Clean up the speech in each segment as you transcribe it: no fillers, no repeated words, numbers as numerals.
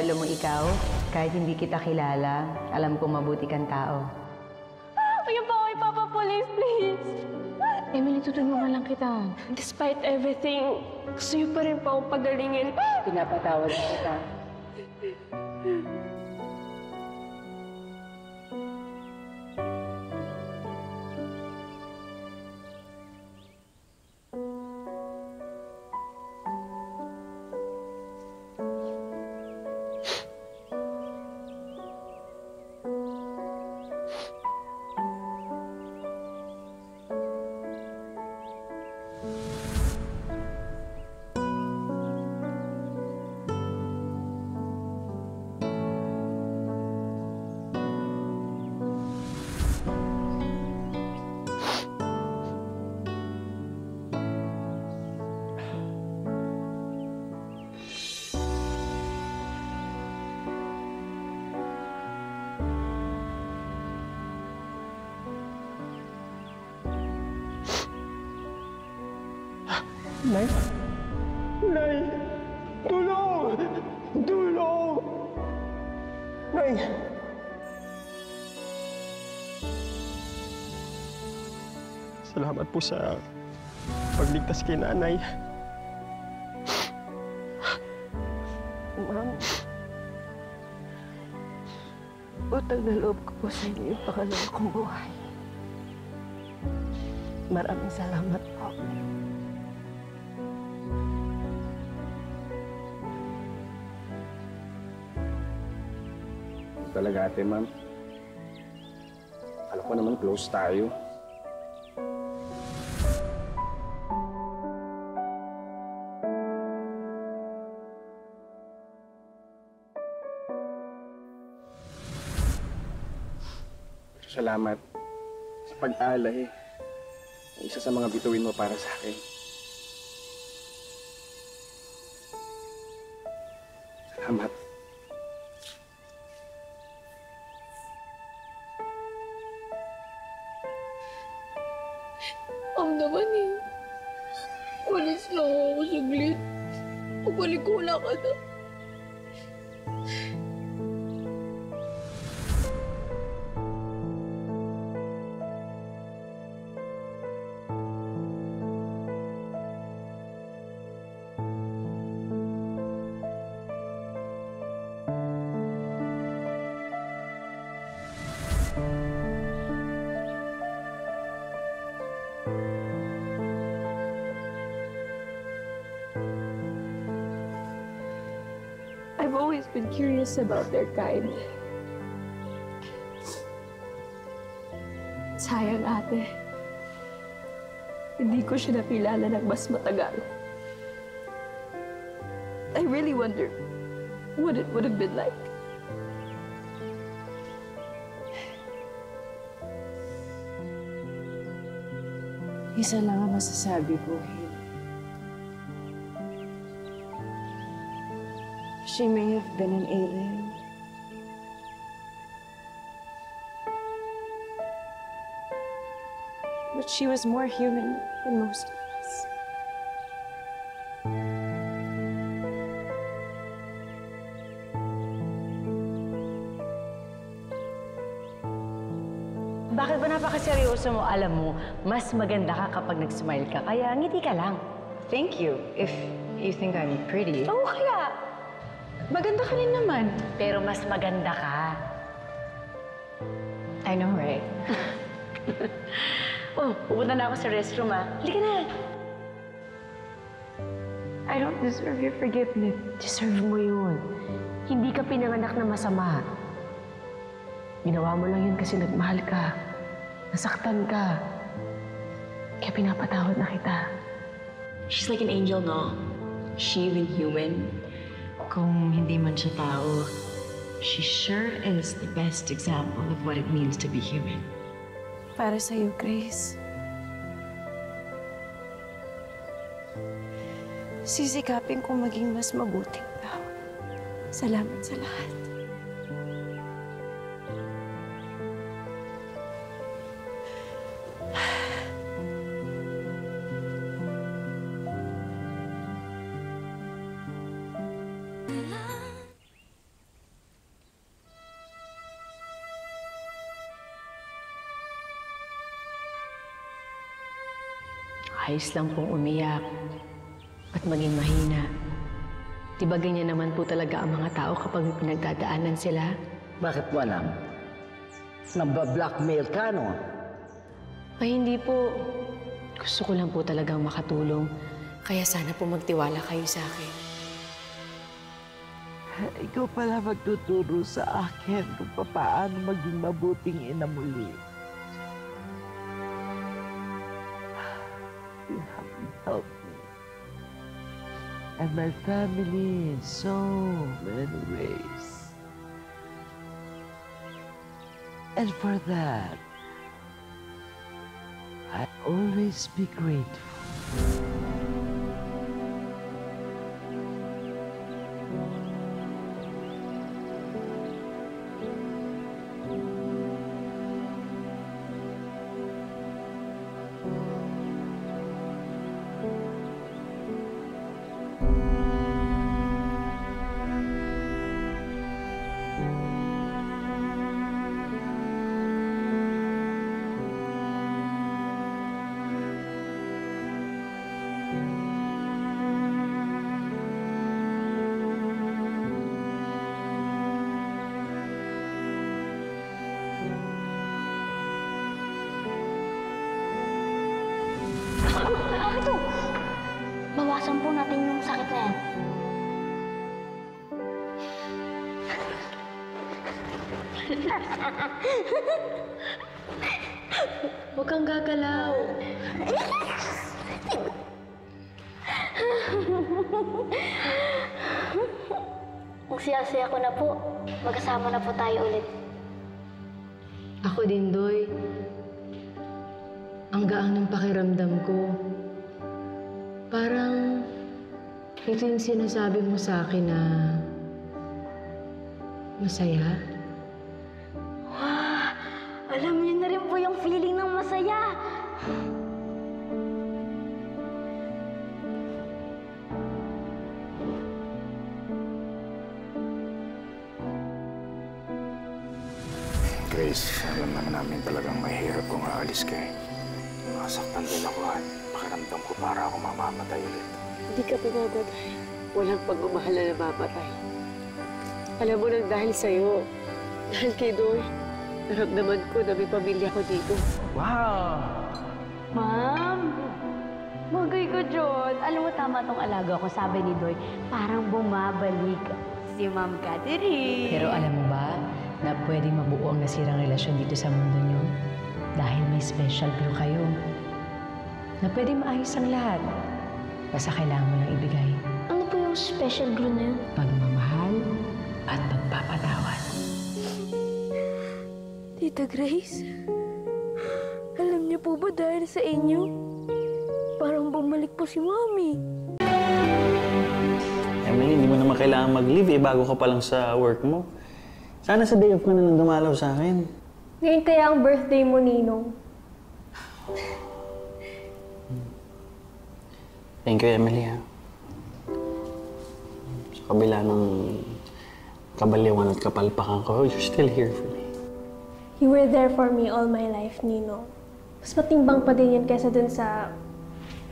alam mo ikaw, kahit hindi kita kilala, alam kong mabuti kang tao. Huwag po ako ipapapulis, please. Emily, tutulungan lang kita. Despite everything, gusto niyo pa rin po akong pagalingin. Pinapatawad kita. Nay! Nay! Tulong! Tulong! Nay! Salamat po sa pagligtas kay nanay. Ma'am, utang na loob ko po sa inyo yung pangalawa kong buhay. Maraming salamat po. Talaga ate, ma'am. Alam ko naman close tayo. Salamat sa pag-alay. Isa sa mga bituin mo para sa akin. Salamat. Ang naman eh. Walis lang ako saglit. Pabalik ko wala ka na. I've always been curious about their kind. Sayang, ate. Hindi ko siya nakilala ng mas matagal. I really wonder what it would have been like. Isa lang ang masasabi ko, Hill. She may have been an alien. But she was more human than most of us. Bakit ba napakaseryoso mo? Alam mo, mas maganda ka kapag nag-smile ka, kaya ngiti ka lang. Thank you, if you think I'm pretty. Oo, kaya. Maganda ka rin naman. Pero mas maganda ka. I know, right? Oh, pupunta na ako sa restroom, ah. Halika na. I don't deserve your forgiveness. Deserve mo yun. Hindi ka pinanganak na masama. Ginawa mo lang yun kasi nagmahal ka. Nasaktan ka. Kaya pinapatawad na kita. She's like an angel, no? She even human. Kung hindi man siya tao, she sure is the best example of what it means to be human. Para sa'yo, Grace. Sisikapin ko maging mas mabuting tao. Salamat sa lahat. Ayos lang pong umiyak at maging mahina. Diba ganyan naman po talaga ang mga tao kapag may pinagdadaanan sila? Bakit mo alam? Namba-blackmail ka, no? Ay, hindi po. Gusto ko lang po talagang makatulong. Kaya sana po magtiwala kayo sa akin. Ikaw pala magtuturo sa akin kung paano maging mabuting ina muli. You have helped me. And my family in so many ways. And for that, I'll always be grateful. Ito! Bawasan po natin yung sakit na yan. Huwag kang gagalaw. Ang siya-siya ko na po. Magkasama na po tayo ulit. Ako din, Doy. Ang gaang ng pakiramdam ko. Parang ito yung sinasabi mo sa akin na masaya. Wow! Alam niyo na rin po yung feeling ng masaya. Grace, alam naman namin talagang mahirap kung aalis ka eh. Masaktan din ako at pakiramdam ko para ako mamamatay ulit. Hindi ka pamamatay. Walang pagmamahal na namamatay. Alam mo nang dahil sa'yo, dahil kay Doy, naramdaman ko na may pamilya ko dito. Wow! Ma'am! Bagay ko, John. Alam mo, tama tong alaga ko. Sabi ni Doy, parang bumabalik si Ma'am Catherine. Pero alam mo ba na pwedeng mabuo ang nasirang relasyon dito sa mundo niyo? Dahil may special glue kayo. Na pwedeng maayos ang lahat. Basta kailangan mo lang ibigay. Ano po yung special glue na yun? Pagmamahal at pagpapatawad. Tita Grace, alam niyo po ba dahil sa inyo, parang bumalik po si Mami. Emily, hindi mo naman kailangan mag-leave eh, bago ka pa lang sa work mo. Sana sa day off ka na lang dumalaw sa akin. Ngayon kaya ang birthday mo, Ninong. Thank you, Emily, ha. Sa kabila ng kabaliwan at kapalpakan ko, you're still here for me. You were there for me all my life, Ninong. Mas matimbang pa din yan kaysa dun sa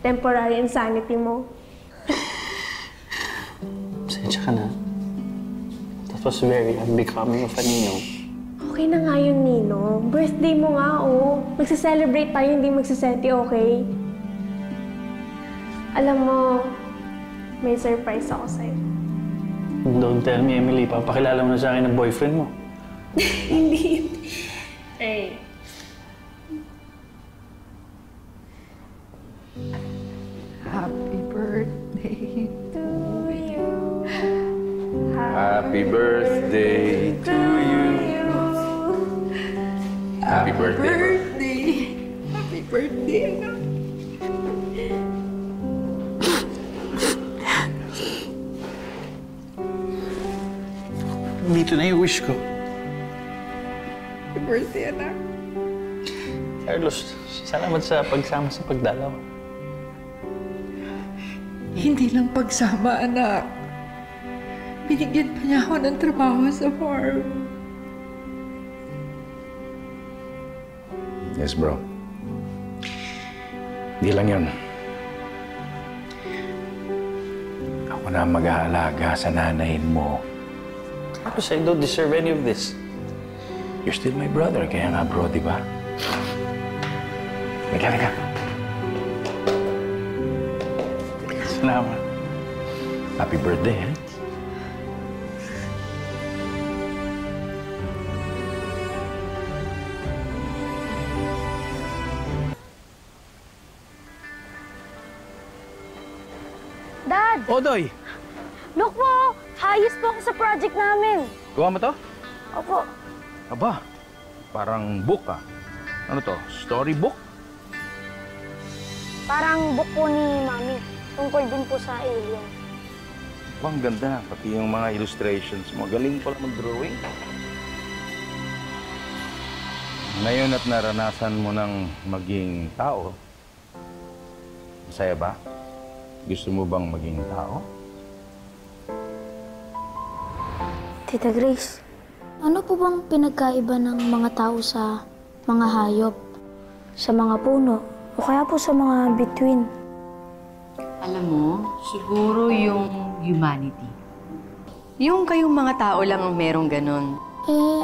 temporary insanity mo. Pasensya ka na. That was very unbecoming of a ninong. Okay na nga yun, Ninong. Birthday mo nga, oh. Magsa-celebrate tayo, hindi magsasenti, okay? Alam mo, may surprise ako sa'yo. Don't tell me, Emily. Papakilala mo na sa akin ng boyfriend mo. Hindi. Hey. Happy birthday To you. Happy birthday to you. Happy birthday. Happy birthday, anak. Dito na yung wish ko. Happy birthday, anak. Carlos, salamat sa pagsama sa pagdalaw. Hindi lang pagsama, anak. Binigyan pa niya ako ng trabaho sa farm. Yes, bro. Di lang yun. na mag-aalaga sa nanayin mo. Tapos I don't deserve any of this. You're still my brother, kaya nga bro, di ba? Halika. Salamat. Happy birthday, eh? Dad! Odoy! Look po! Hayos po ako sa project namin. Gawa mo to? Opo. Aba, parang book ah. Ano to? Storybook? Parang book po ni Mami. Tungkol din po sa alien. Ang ganda, pati yung mga illustrations mo. Galing pala mag-drawing. Ngayon at naranasan mo ng maging tao, masaya ba? Gusto mo bang maging tao? Tita Grace, ano po bang pinagkaiba ng mga tao sa mga hayop, sa mga puno, o kaya po sa mga bituin? Alam mo, siguro yung humanity. Yung kayong mga tao lang ang merong ganon.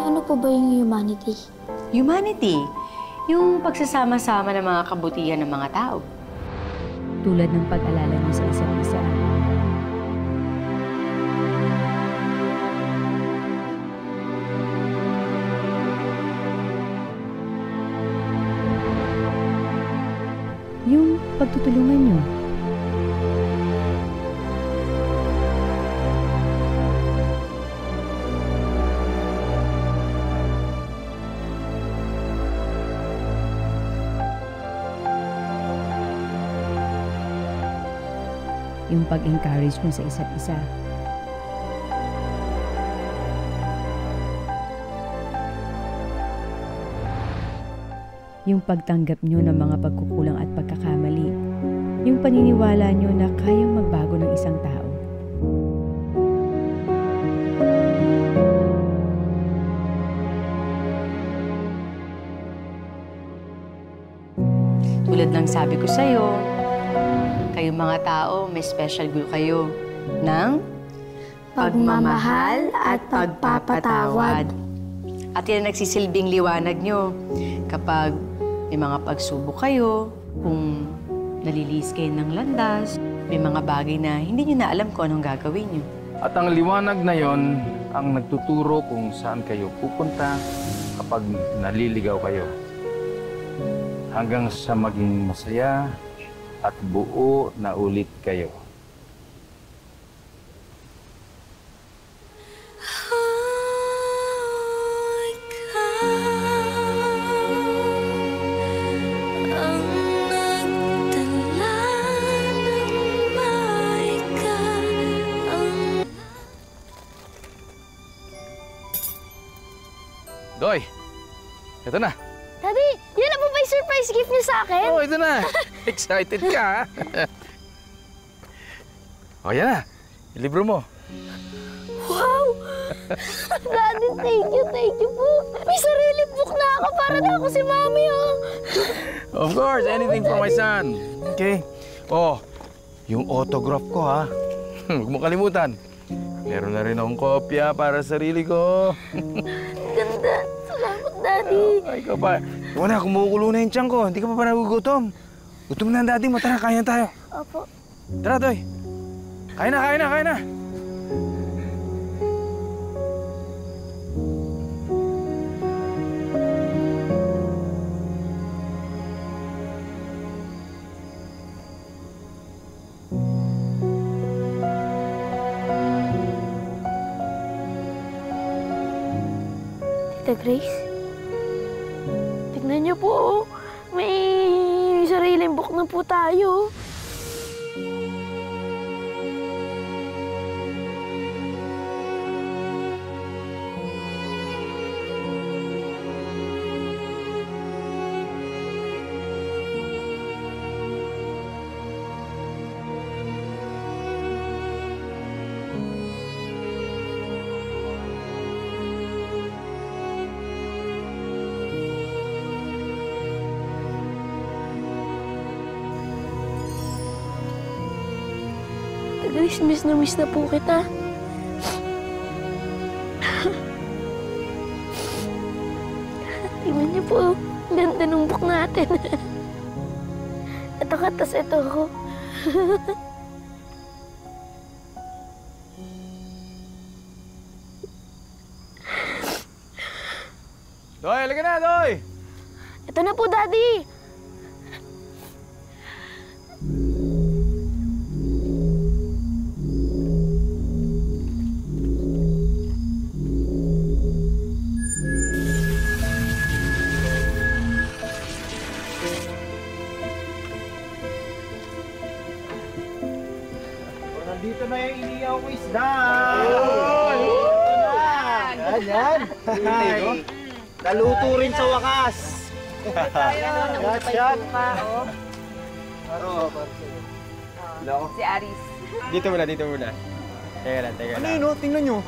Ano po ba yung humanity? Humanity, yung pagsasama-sama ng mga kabutihan ng mga tao. Tulad ng pag-alala niyo sa isa't isa. Yung pagtutulungan niyo. Yung pag-encourage mo sa isa't isa. Yung pagtanggap nyo ng mga pagkukulang at pagkakamali. Yung paniniwala nyo na kayang magbago ng isang tao. Tulad ng sabi ko sa'yo, kayong mga tao, may special glue kayo ng pagmamahal at pagpapatawad. At yan ang nagsisilbing liwanag nyo kapag may mga pagsubok kayo, kung nalilis kayo ng landas, may mga bagay na hindi nyo na alam kung anong gagawin nyo. At ang liwanag na yon ang nagtuturo kung saan kayo pupunta kapag naliligaw kayo. Hanggang sa maging masaya at buo na ulit kayo. Doy, ito na. Daddy, yun na po ba yung surprise gift niyo sa akin? Oh, ito na. Excited ka, ha? O, yan na. Yung libro mo. Wow! Daddy, thank you po. May sarili book na ako para na ako si Mami, oh. Of course, anything for my son. Okay? Oh, yung autograph ko, ha? Huwag mo kalimutan. Meron na rin akong kopya para sa sarili ko. Ganda. Salamat, Daddy. Ay, ikaw pa. Ikaw na, kumukulo na yung tiyan ko. Hindi ka pa pa nagugutom. Gutom na ang daddy mo. Tara, kain tayo. Opo. Tara, Doy. Kain na. Tita Grace, tignan niyo po, may sariling book na po tayo. Grace, miss na po kita. Tingnan niyo po, ang ganda ng book natin. Ito ka, tas ito ko. Doy, halika na, Doy! Ito na po, Daddy! Nandito na yung iniyaw ko isda! Yan! Naluto rin sa wakas! Yan! Si Aris. Dito muna. Teka lang. Ano yun, oh? Tingnan nyo.